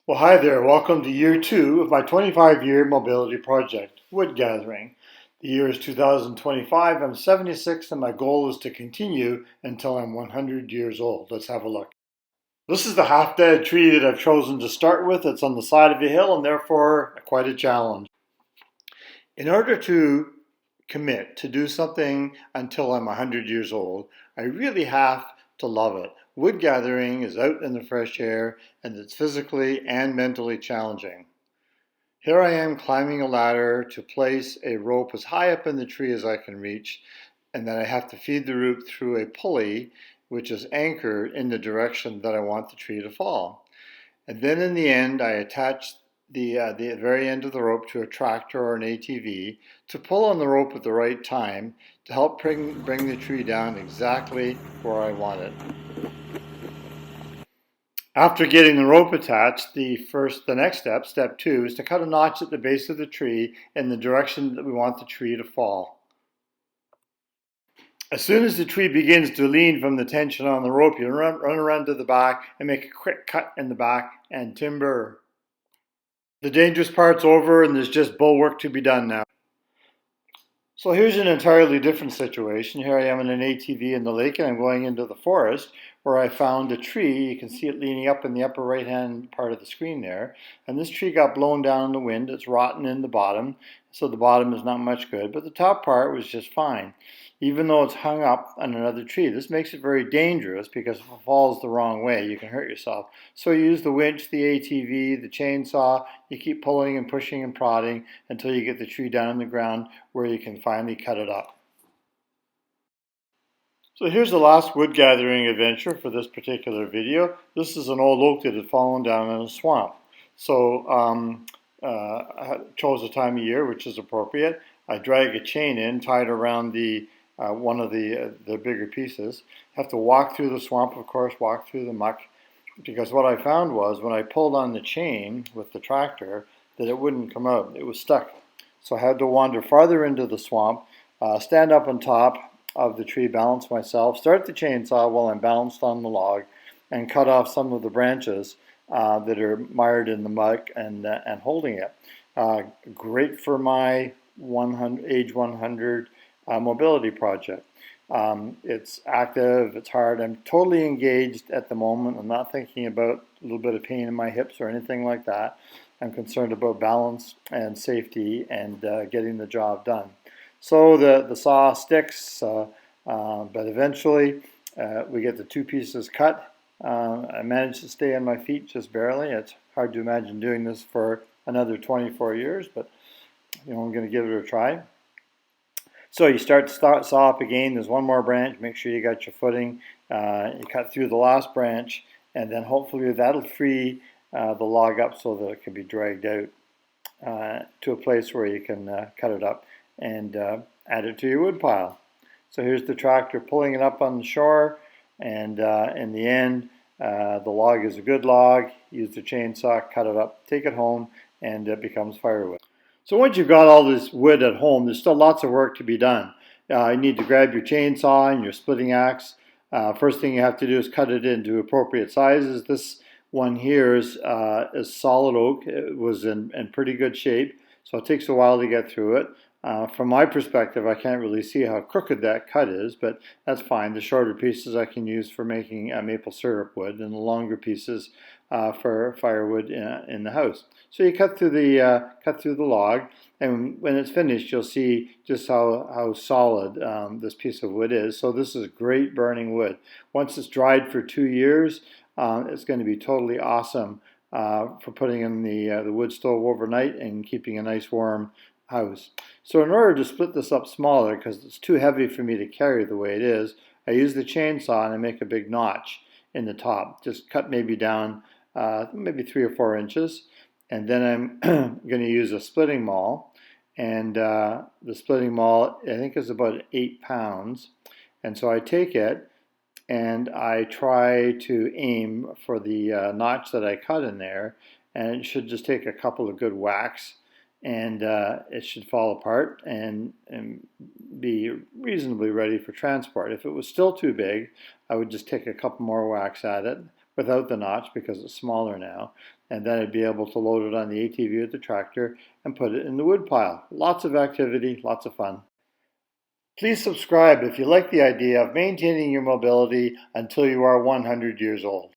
Well, hi there. Welcome to year 2 of my 25-year mobility project, Woodgathering. The year is 2025. I'm 76 and my goal is to continue until I'm 100 years old. Let's have a look. This is the half-dead tree that I've chosen to start with. It's on the side of a hill and therefore quite a challenge. In order to commit to do something until I'm 100 years old, I really have to love it. Wood gathering is out in the fresh air and it's physically and mentally challenging. Here I am climbing a ladder to place a rope as high up in the tree as I can reach, and then I have to feed the rope through a pulley which is anchored in the direction that I want the tree to fall. And then in the end, I attach the very end of the rope to a tractor or an ATV to pull on the rope at the right time to help bring the tree down exactly where I want it. After getting the rope attached, the next step, step 2, is to cut a notch at the base of the tree in the direction that we want the tree to fall. As soon as the tree begins to lean from the tension on the rope, you run around to the back and make a quick cut in the back and timber. The dangerous part's over and there's just bulwark to be done now. So here's an entirely different situation. Here I am in an ATV in the lake and I'm going into the forest where I found a tree. You can see it leaning up in the upper right hand part of the screen there. And this tree got blown down in the wind. It's rotten in the bottom, so the bottom is not much good, but the top part was just fine, even though it's hung up on another tree. This makes it very dangerous because if it falls the wrong way, you can hurt yourself. So you use the winch, the ATV, the chainsaw, you keep pulling and pushing and prodding until you get the tree down on the ground where you can finally cut it up. So here's the last wood gathering adventure for this particular video. This is an old oak that had fallen down in a swamp. So I chose a time of year which is appropriate. I drag a chain in, tied around one of the bigger pieces. Have to walk through the swamp, of course, walk through the muck, because what I found was when I pulled on the chain with the tractor that it wouldn't come out. It was stuck. So I had to wander farther into the swamp, stand up on top of the tree, balance myself, start the chainsaw while I'm balanced on the log, and cut off some of the branches that are mired in the muck and holding it. Great for my age 100 mobility project. It's active, it's hard. I'm totally engaged at the moment. I'm not thinking about a little bit of pain in my hips or anything like that. I'm concerned about balance and safety and getting the job done. So the saw sticks, but eventually we get the two pieces cut. I managed to stay on my feet just barely. It's hard to imagine doing this for another 24 years, but I'm going to give it a try. So you start saw up again. There's one more branch. Make sure you got your footing. You cut through the last branch, and then hopefully that'll free the log up so that it can be dragged out to a place where you can cut it up and add it to your wood pile. So here's the tractor pulling it up on the shore, and in the end, the log is a good log. Use the chainsaw, cut it up, take it home, and it becomes firewood. So once you've got all this wood at home, there's still lots of work to be done. You need to grab your chainsaw and your splitting axe. First thing you have to do is cut it into appropriate sizes. This one here is solid oak. It was in pretty good shape, so it takes a while to get through it. From my perspective, I can't really see how crooked that cut is, but that's fine. The shorter pieces I can use for making maple syrup wood, and the longer pieces for firewood in the house. So you cut through the log, and when it's finished, you'll see just how solid this piece of wood is. So this is great burning wood. Once it's dried for 2 years, it's going to be totally awesome for putting in the wood stove overnight and keeping a nice warm house. So in order to split this up smaller, because it's too heavy for me to carry the way it is, I use the chainsaw and I make a big notch in the top. Just cut maybe down maybe 3 or 4 inches, and then I'm going to use a splitting maul, and the splitting maul I think is about 8 pounds, and so I take it and I try to aim for the notch that I cut in there, and it should just take a couple of good whacks, and it should fall apart and be reasonably ready for transport. If it was still too big, I would just take a couple more whacks at it without the notch because it's smaller now. And then I'd be able to load it on the ATV or the tractor and put it in the wood pile. Lots of activity, lots of fun. Please subscribe if you like the idea of maintaining your mobility until you are 100 years old.